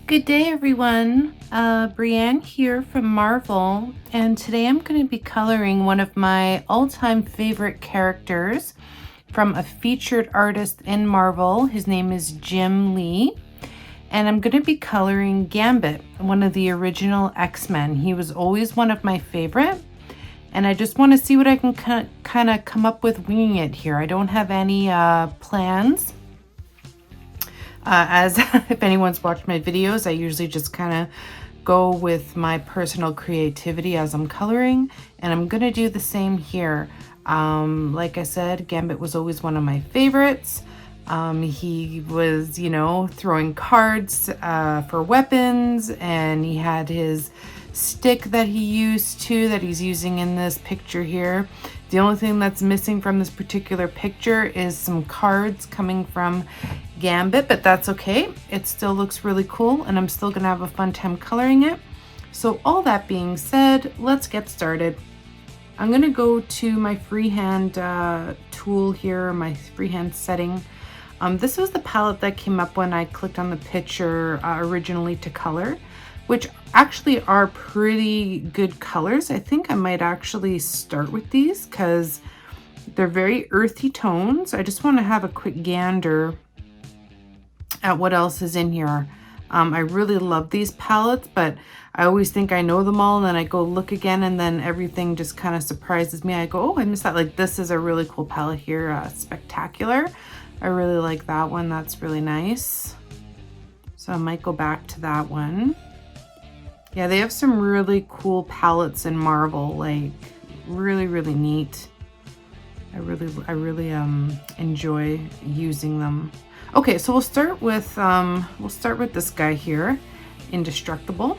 Good day, everyone. Brienne here from Marvel, and today I'm going to be coloring one of my all-time favorite characters from a featured artist in Marvel. His name is Jim Lee, and I'm going to be coloring Gambit, one of the original X-Men. He was always one of my favorite, and I just want to see what I can kind of come up with winging it here. I don't have any plans. As if anyone's watched my videos, I usually just kind of go with my personal creativity as I'm coloring, and I'm gonna do the same here. Like I said, Gambit was always one of my favorites. He was, throwing cards for weapons, and he had his stick that he used that he's using in this picture here. The only thing that's missing from this particular picture is some cards coming from Gambit, but that's okay. It still looks really cool, and I'm still gonna have a fun time coloring it. So all that being said, let's get started. I'm gonna go to my freehand tool here, my freehand setting. This was the palette that came up when I clicked on the picture originally to color, which actually are pretty good colors. I think I might actually start with these because they're very earthy tones. I just want to have a quick gander at what else is in here. I really love these palettes, but I always think I know them all, and then I go look again, and then everything just kind of surprises me. I go, oh, I missed that. Like, this is a really cool palette here, Spectacular. I really like that one. That's really nice. So I might go back to that one. Yeah, they have some really cool palettes in Marvel, like really, really neat. I really enjoy using them. Okay, so we'll start with this guy here, Indestructible,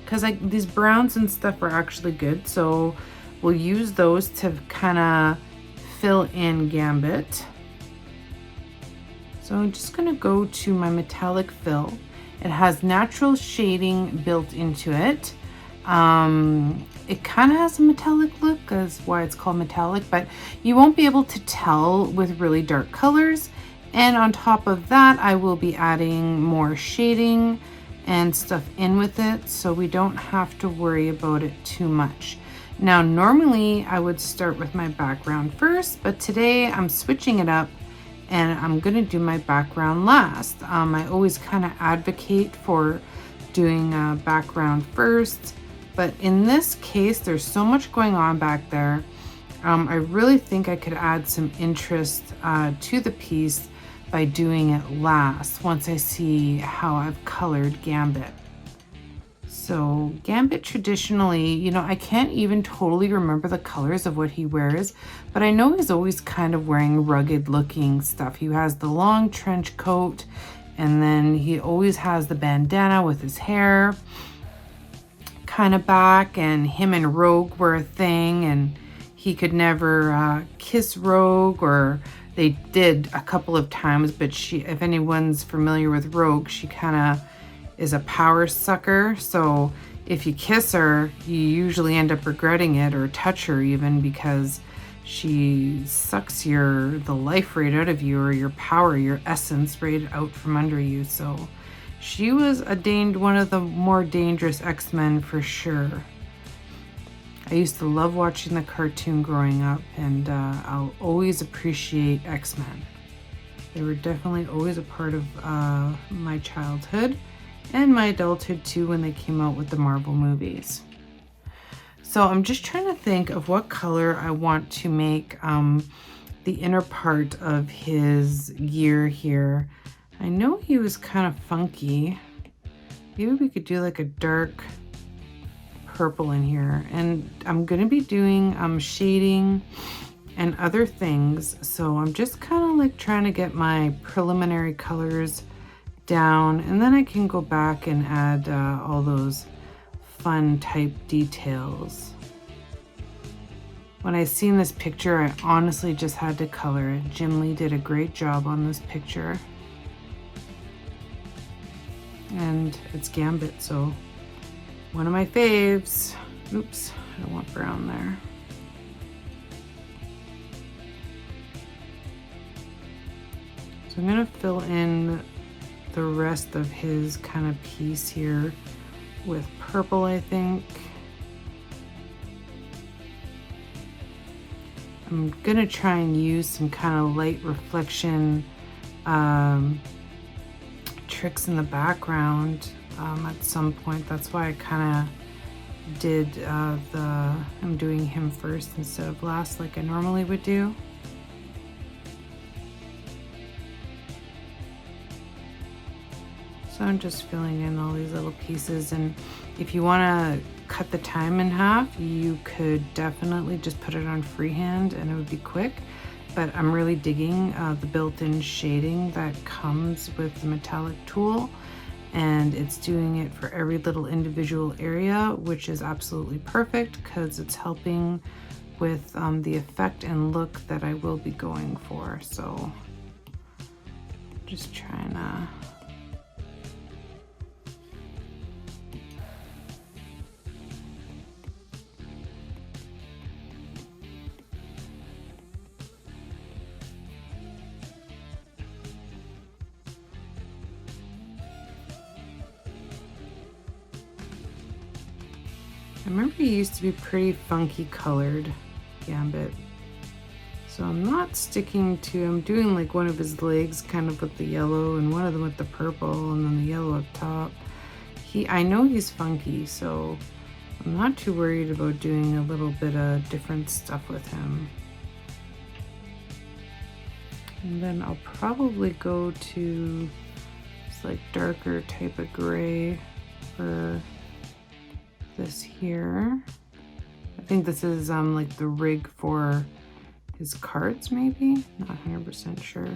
because these browns and stuff are actually good. So we'll use those to kind of fill in Gambit. So I'm just gonna go to my metallic fill. It has natural shading built into it. It kind of has a metallic look, that's why it's called metallic, but you won't be able to tell with really dark colors. And on top of that, I will be adding more shading and stuff in with it, so we don't have to worry about it too much. Now, normally I would start with my background first, but today I'm switching it up and I'm gonna do my background last. I always kind of advocate for doing background first, but in this case, there's so much going on back there. I really think I could add some interest to the piece by doing it last, once I see how I've colored Gambit. So Gambit traditionally, I can't even totally remember the colors of what he wears, but I know he's always kind of wearing rugged looking stuff. He has the long trench coat, and then he always has the bandana with his hair kind of back, and him and Rogue were a thing, and he could never kiss Rogue, or they did a couple of times, but if anyone's familiar with Rogue, she kind of is a power sucker. So if you kiss her, you usually end up regretting it, or touch her even, because she sucks the life right out of you, or your power, your essence right out from under you. So she was one of the more dangerous X-Men for sure. I used to love watching the cartoon growing up, and I'll always appreciate X-Men. They were definitely always a part of my childhood and my adulthood too, when they came out with the Marvel movies. So I'm just trying to think of what color I want to make the inner part of his gear here. I know he was kind of funky. Maybe we could do like a dark purple in here, and I'm going to be doing shading and other things, so I'm just kind of like trying to get my preliminary colors down, and then I can go back and add all those fun type details. When I seen this picture, I honestly just had to color it. Jim Lee did a great job on this picture, and it's Gambit, so one of my faves. Oops, I don't want brown there. So I'm gonna fill in the rest of his kind of piece here with purple, I think. I'm gonna try and use some kind of light reflection tricks in the background at some point. That's why I kind of did I'm doing him first instead of last like I normally would do. So I'm just filling in all these little pieces, and if you want to cut the time in half, you could definitely just put it on freehand and it would be quick. But I'm really digging the built-in shading that comes with the metallic tool, and it's doing it for every little individual area, which is absolutely perfect because it's helping with the effect and look that I will be going for. So just trying to I remember he used to be pretty funky colored, Gambit. So I'm not sticking to, I'm doing like one of his legs kind of with the yellow and one of them with the purple and then the yellow up top. I know he's funky, so I'm not too worried about doing a little bit of different stuff with him. And then I'll probably go to this like darker type of gray for this here. I think this is like the rig for his cards, maybe, not 100% sure.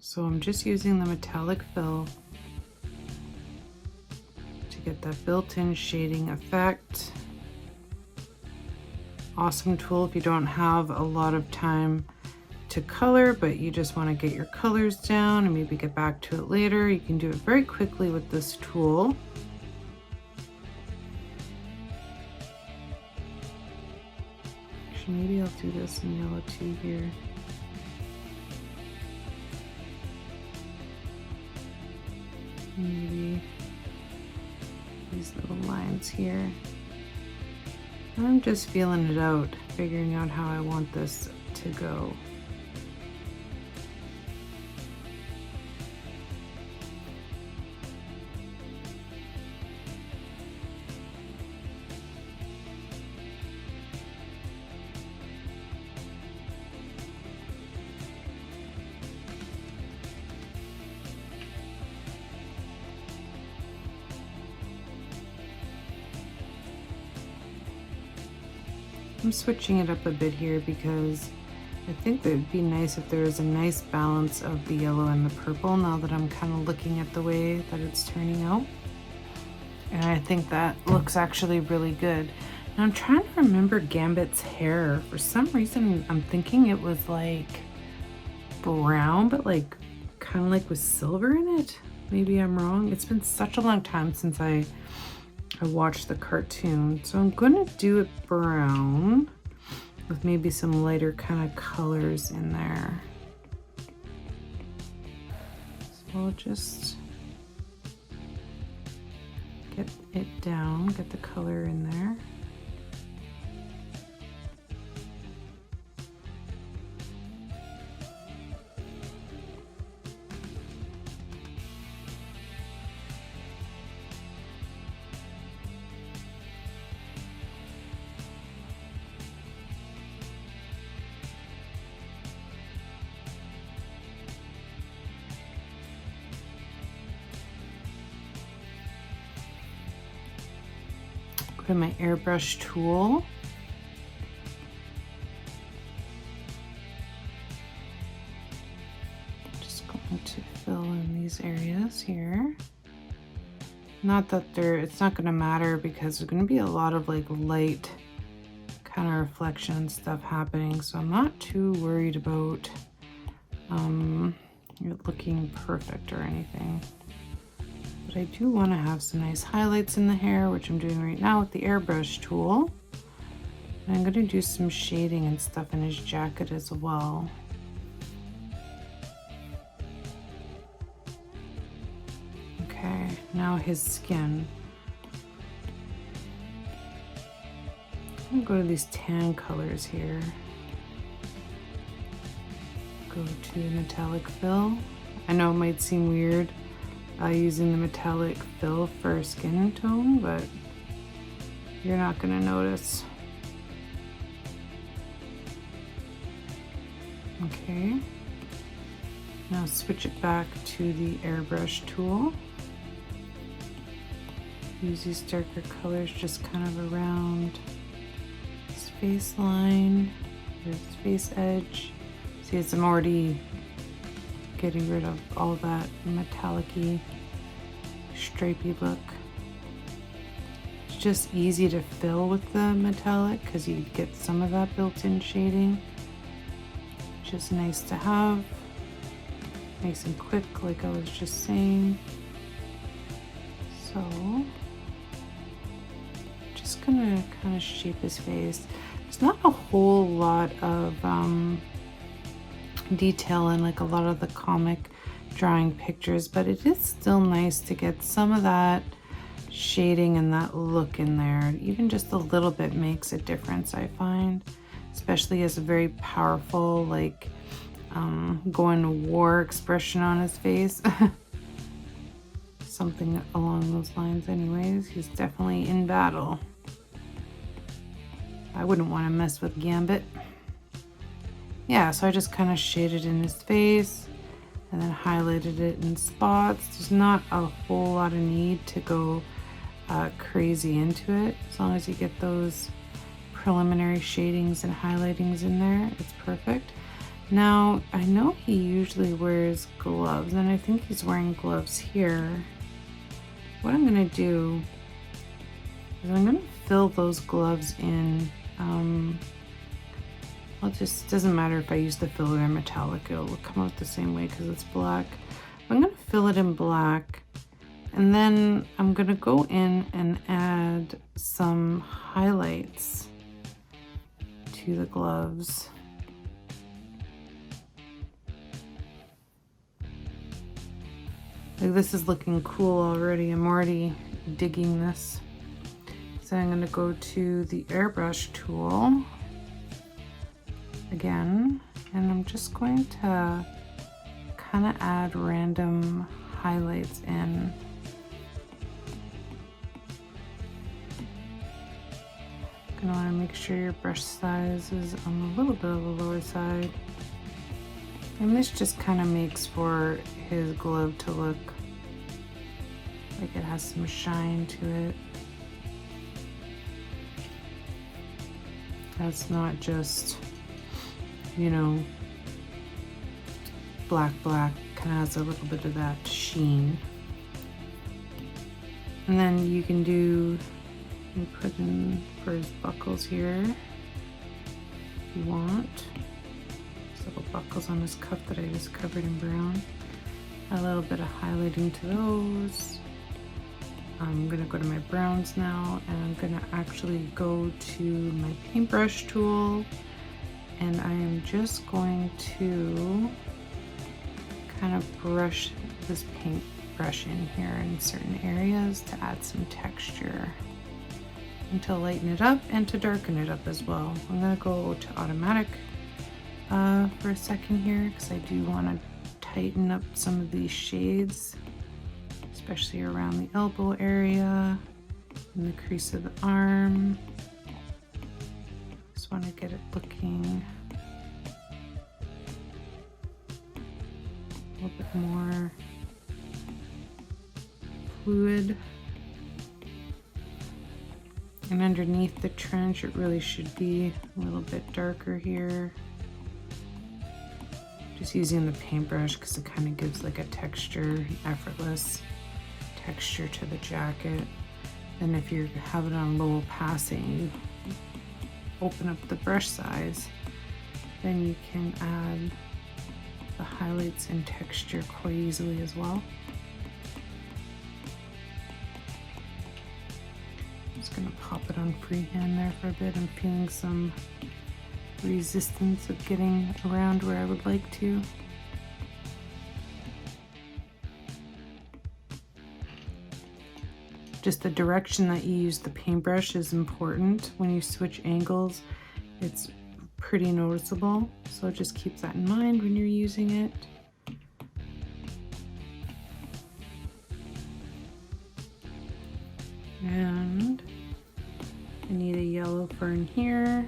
So I'm just using the metallic fill to get that built-in shading effect. Awesome tool if you don't have a lot of time to color, but you just want to get your colors down and maybe get back to it later. You can do it very quickly with this tool. Actually, maybe I'll do this in yellow too here. Maybe these little lines here. I'm just feeling it out, figuring out how I want this to go. I'm switching it up a bit here because I think that it'd be nice if there was a nice balance of the yellow and the purple now that I'm kind of looking at the way that it's turning out. And I think that looks actually really good. Now I'm trying to remember Gambit's hair. For some reason, I'm thinking it was like brown, but like kind of like with silver in it. Maybe I'm wrong. It's been such a long time since I watched the cartoon, so I'm gonna do it brown with maybe some lighter kind of colors in there. So I'll just get it down, get the color in there. Put my airbrush tool. Just going to fill in these areas here. Not that it's not going to matter because there's going to be a lot of like light kind of reflection stuff happening, so I'm not too worried about it looking perfect or anything. But I do want to have some nice highlights in the hair, which I'm doing right now with the airbrush tool. And I'm going to do some shading and stuff in his jacket as well. Okay, now his skin. I'm going to go to these tan colors here. Go to metallic fill. I know it might seem weird using the metallic fill for skin tone, but you're not going to notice. Okay, now switch it back to the airbrush tool. Use these darker colors just kind of around his face line, his face edge. See, I'm already getting rid of all that metallic-y, stripey look. It's just easy to fill with the metallic because you get some of that built-in shading. Just nice to have, nice and quick, like I was just saying. So, just gonna kind of shape his face. There's not a whole lot of detail in like a lot of the comic drawing pictures, but it is still nice to get some of that shading and that look in there. Even just a little bit makes a difference, I find. Especially as a very powerful, like going to war expression on his face. Something along those lines anyways. He's definitely in battle. I wouldn't want to mess with Gambit. Yeah, so I just kind of shaded in his face and then highlighted it in spots. There's not a whole lot of need to go crazy into it. As long as you get those preliminary shadings and highlightings in there, it's perfect. Now, I know he usually wears gloves, and I think he's wearing gloves here. What I'm gonna do is I'm gonna fill those gloves in. Doesn't matter if I use the filler or metallic, it'll come out the same way because it's black. I'm gonna fill it in black, and then I'm gonna go in and add some highlights to the gloves. Like, this is looking cool already. I'm already digging this. So I'm gonna go to the airbrush tool again, and I'm just going to kind of add random highlights in. Gonna want to make sure your brush size is on a little bit of the lower side. And this just kind of makes for his glove to look like it has some shine to it. That's not just, you know, black, kind of has a little bit of that sheen. And then you can do, you put in for his buckles here if you want. These little buckles on his cuff that I just covered in brown. A little bit of highlighting to those. I'm gonna go to my browns now, and I'm gonna actually go to my paintbrush tool, and I am just going to kind of brush this paintbrush in here in certain areas to add some texture and to lighten it up and to darken it up as well. I'm gonna go to automatic for a second here because I do want to tighten up some of these shades, especially around the elbow area and the crease of the arm. Just want to get it looking a little bit more fluid. And underneath the trench, it really should be a little bit darker here. Just using the paintbrush because it kind of gives like a texture, effortless texture to the jacket. And if you have it on low passing, you open up the brush size, then you can add the highlights and texture quite easily as well. Just gonna pop it on freehand there for a bit. I'm feeling some resistance of getting around where I would like to. Just the direction that you use the paintbrush is important. When you switch angles, it's pretty noticeable. So just keep that in mind when you're using it. And I need a yellow for in here.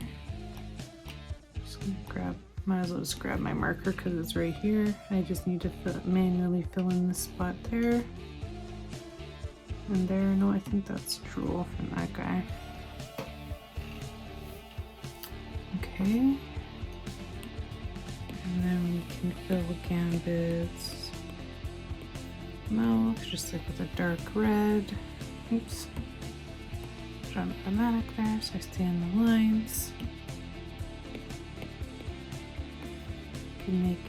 Just gonna grab, might as well just grab my marker because it's right here. I just need to manually fill in this spot there. And there, no, I think that's drool from that guy. Okay. And then we can fill Gambit's mouth, just like with a dark red. Oops. Put on automatic there, so I stay in the lines. You can make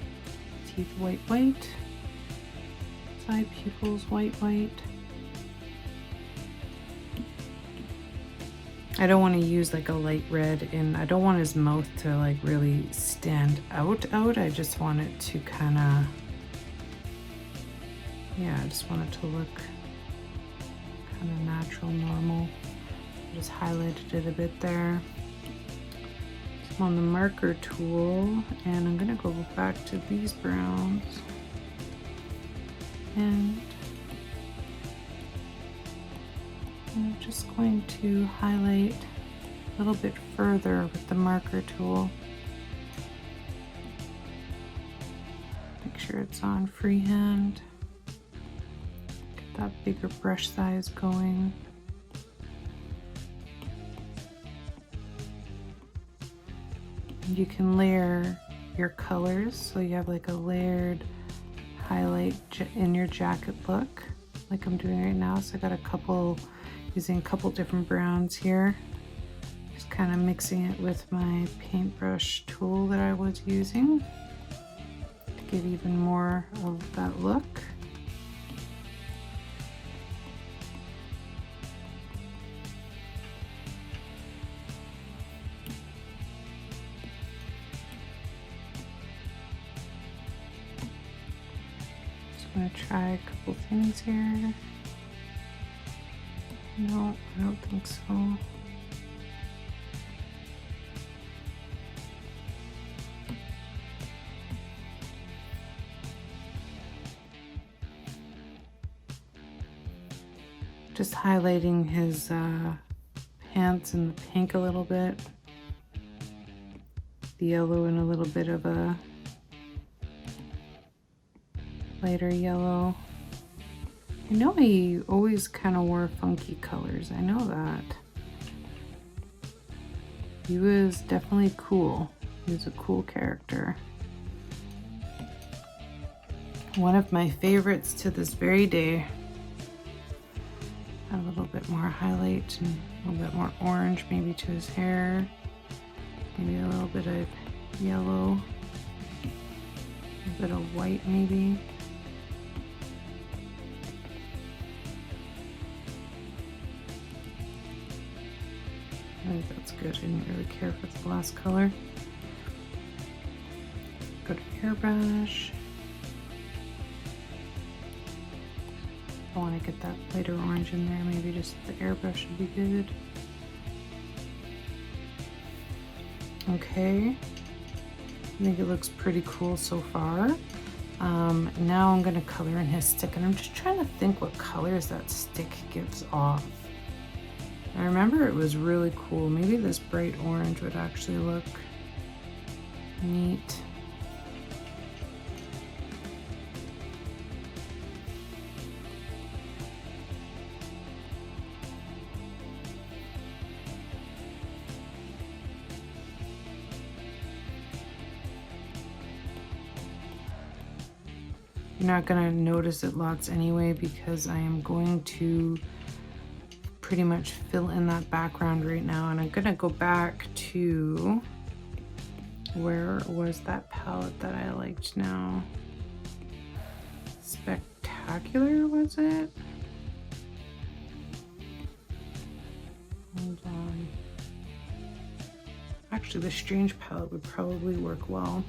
teeth white, white. Side pupils white, white. I don't want to use like a light red, and I don't want his mouth to like really stand out. I just want it to kind of, yeah, I just want it to look kind of natural, normal. Just highlighted it a bit there. So I'm on the marker tool, and I'm gonna go back to these browns, and I'm just going to highlight a little bit further with the marker tool. Make sure it's on freehand. Get that bigger brush size going. And you can layer your colors, so you have like a layered highlight in your jacket look, like I'm doing right now. So I got a couple, using a couple different browns here, just kind of mixing it with my paintbrush tool that I was using to give even more of that look. Just going to try a couple things here. No, I don't think so. Just highlighting his pants in the pink a little bit. The yellow and a little bit of a lighter yellow. I know he always kind of wore funky colors. I know that. He was definitely cool. He was a cool character. One of my favorites to this very day. Add a little bit more highlight and a little bit more orange maybe to his hair. Maybe a little bit of yellow. A bit of white maybe. I think that's good. I didn't really care for the last color. Go to airbrush. I want to get that lighter orange in there. Maybe just the airbrush would be good. Okay. I think it looks pretty cool so far. Now I'm going to color in his stick, and I'm just trying to think what colors that stick gives off. I remember it was really cool. Maybe this bright orange would actually look neat. You're not gonna notice it lots anyway, because I am going to pretty much fill in that background right now, and I'm gonna go back to where was that palette that I liked now? Spectacular, was it? Hold on. Actually, the strange palette would probably work well.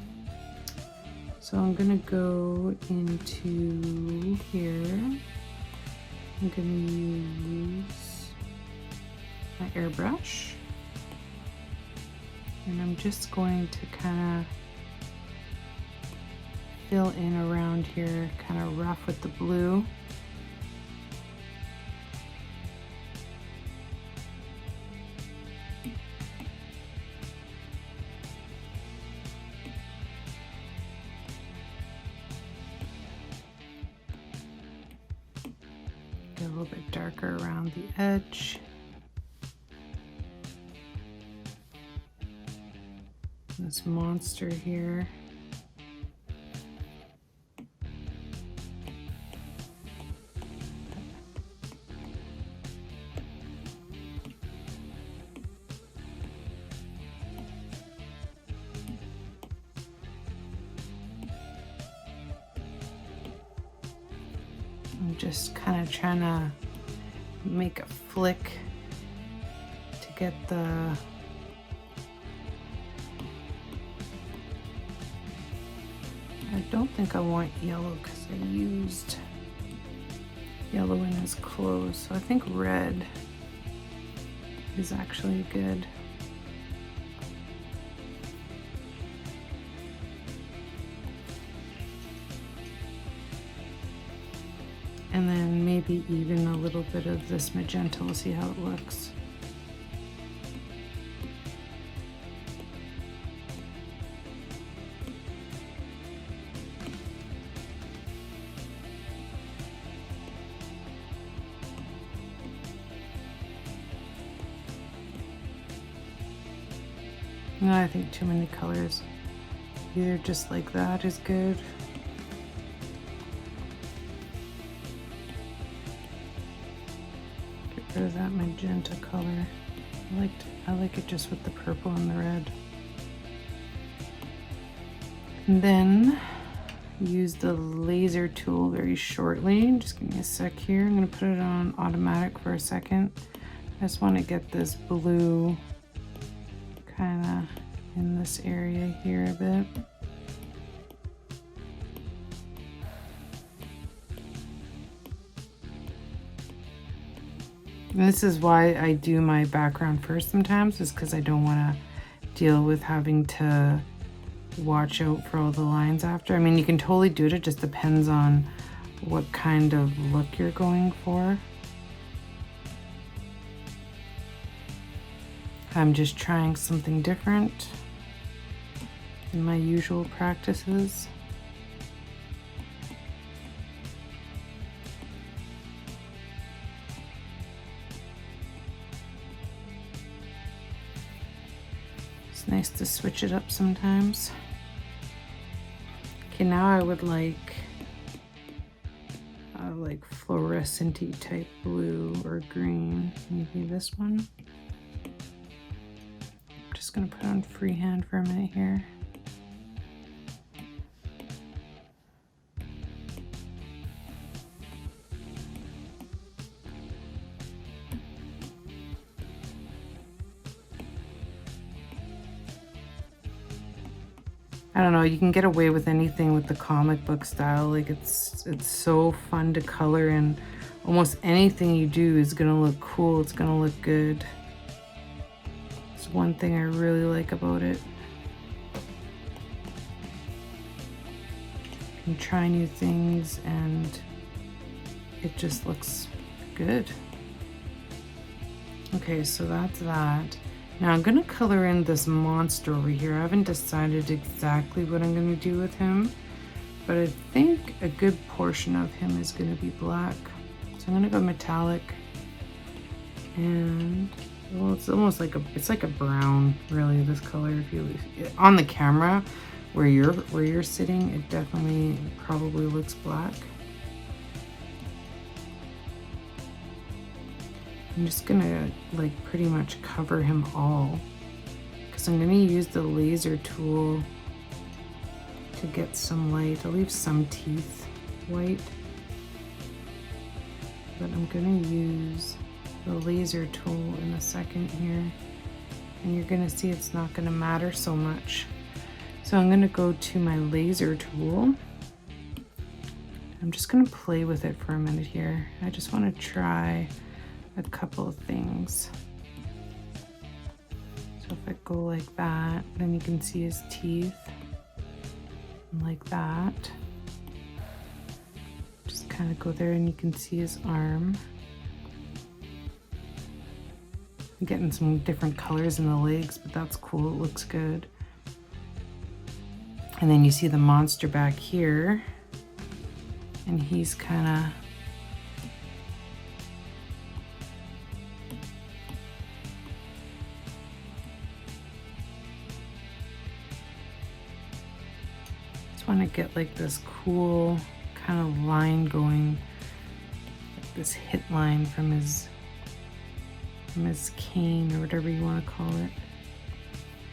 So I'm gonna go into here. I'm gonna use my airbrush. And I'm just going to kind of fill in around here, kind of rough with the blue. Get a little bit darker around the edge. This monster here. I'm just kind of trying to make a flick to get the I don't think I want yellow because I used yellow in his clothes, so I think red is actually good. And then maybe even a little bit of this magenta. We'll see how it looks. No, I think too many colors. Either just like that is good. Get rid of that magenta color. I like it just with the purple and the red. And then use the laser tool very shortly. Just give me a sec here. I'm gonna put it on automatic for a second. I just want to get this blue kind of in this area here a bit. And this is why I do my background first sometimes, is because I don't want to deal with having to watch out for all the lines after. I mean, you can totally do it. It just depends on what kind of look you're going for. I'm just trying something different than my usual practices. It's nice to switch it up sometimes. Okay, now I would like fluorescent-y type blue or green. Maybe this one. Just gonna put on freehand for a minute here. I don't know, you can get away with anything with the comic book style. Like it's so fun to color, and almost anything you do is gonna look cool. It's gonna look good. It's one thing I really like about it. You can try new things and it just looks good. Okay, so that's that. Now I'm gonna color in this monster over here. I haven't decided exactly what I'm gonna do with him, but I think a good portion of him is gonna be black. So I'm gonna go metallic, and well, it's almost like it's like a brown, really, this color. If you on the camera where you're sitting, it definitely probably looks black. I'm just gonna like pretty much cover him all, because I'm gonna use the laser tool to get some light. I'll leave some teeth white, but I'm gonna use the laser tool in a second here, and you're gonna see it's not gonna matter so much. So I'm gonna go to my laser tool. I'm just gonna play with it for a minute here. I just wanna try a couple of things. So if I go like that, then you can see his teeth, and like that. Just kind of go there and you can see his arm. I'm getting some different colors in the legs, but that's cool, it looks good. And then you see the monster back here, and he's kind of want to get like this cool kind of line going, like this hit line from his cane or whatever you want to call it,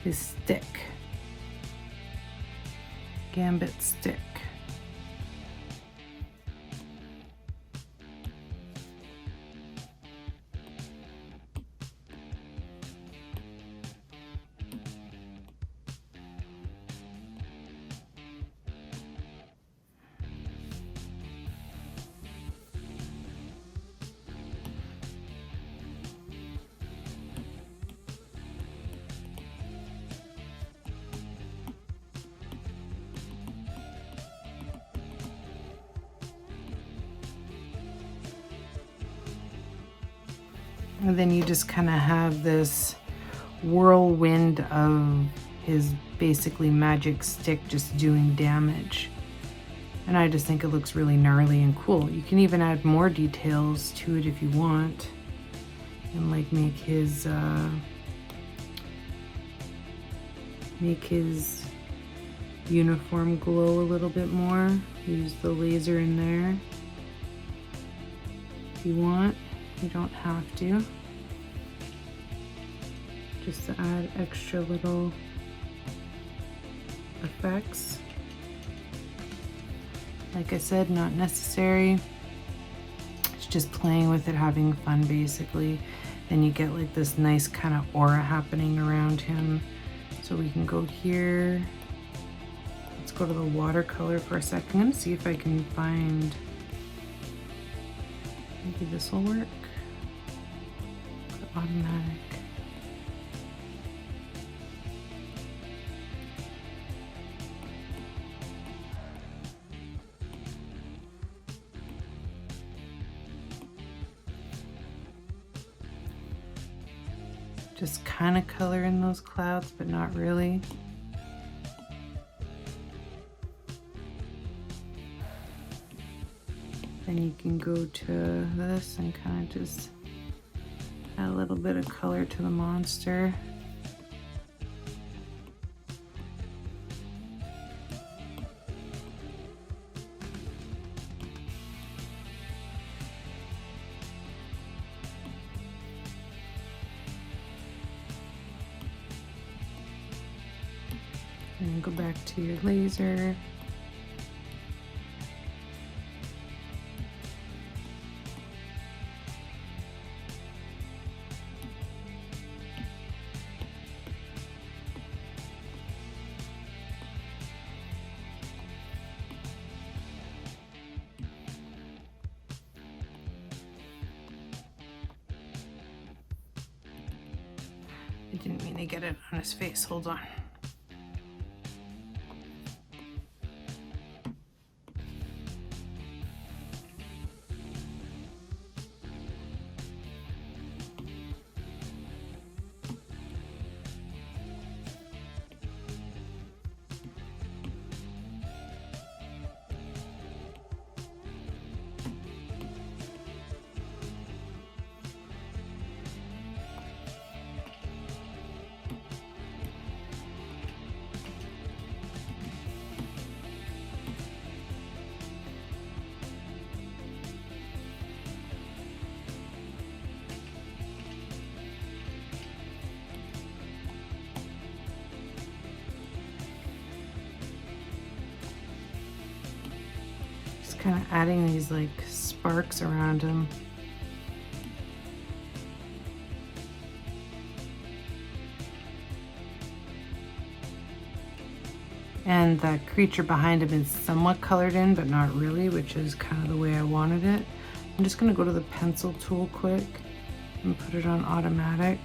his stick, Gambit stick. And then you just kind of have this whirlwind of his basically magic stick just doing damage. And I just think it looks really gnarly and cool. You can even add more details to it if you want, and like make his uniform glow a little bit more. Use the laser in there if you want. You don't have to. Just to add extra little effects. Like I said, not necessary. It's just playing with it, having fun basically. Then you get like this nice kind of aura happening around him. So we can go here. Let's go to the watercolor for a second. I'm gonna see if I can find, maybe this will work. Automatic. Just kind of color in those clouds, but not really. Then you can go to this and kind of just add a little bit of color to the monster. And go back to your laser. I didn't mean to get it on his face, hold on. Kind of adding these like sparks around him. And the creature behind him is somewhat colored in, but not really, which is kind of the way I wanted it. I'm just gonna go to the pencil tool quick and put it on automatic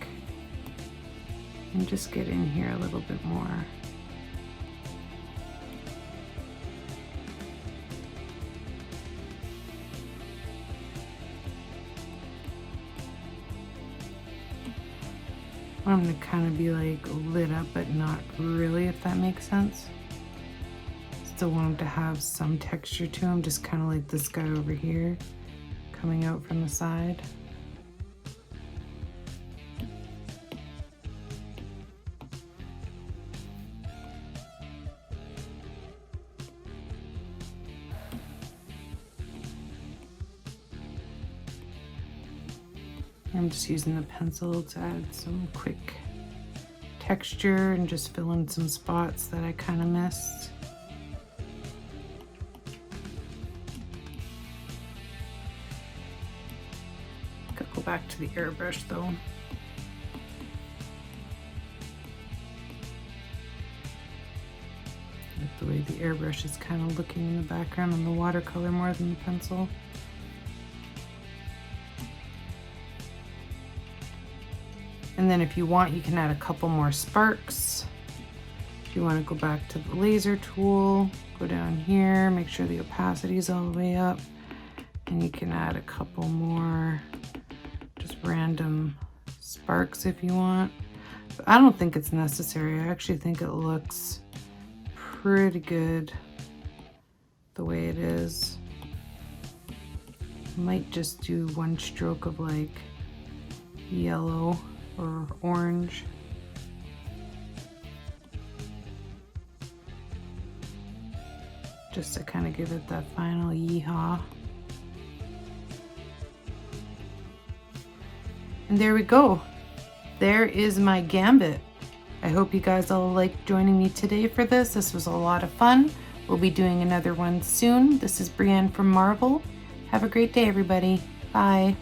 and just get in here a little bit more. I'm gonna kind of be like lit up, but not really, if that makes sense. Still want him to have some texture to him, just kind of like this guy over here coming out from the side. I'm just using the pencil to add some quick texture and just fill in some spots that I kind of missed. Gotta go back to the airbrush though. Like the way the airbrush is kind of looking in the background on the watercolor more than the pencil. And then if you want, you can add a couple more sparks. If you want to go back to the laser tool, go down here, make sure the opacity is all the way up, and you can add a couple more just random sparks if you want. But I don't think it's necessary. I actually think it looks pretty good the way it is. Might just do one stroke of like yellow or orange. Just to kind of give it that final yeehaw. And there we go. There is my Gambit. I hope you guys all liked joining me today for this. This was a lot of fun. We'll be doing another one soon. This is Brienne from Marvel. Have a great day, everybody. Bye.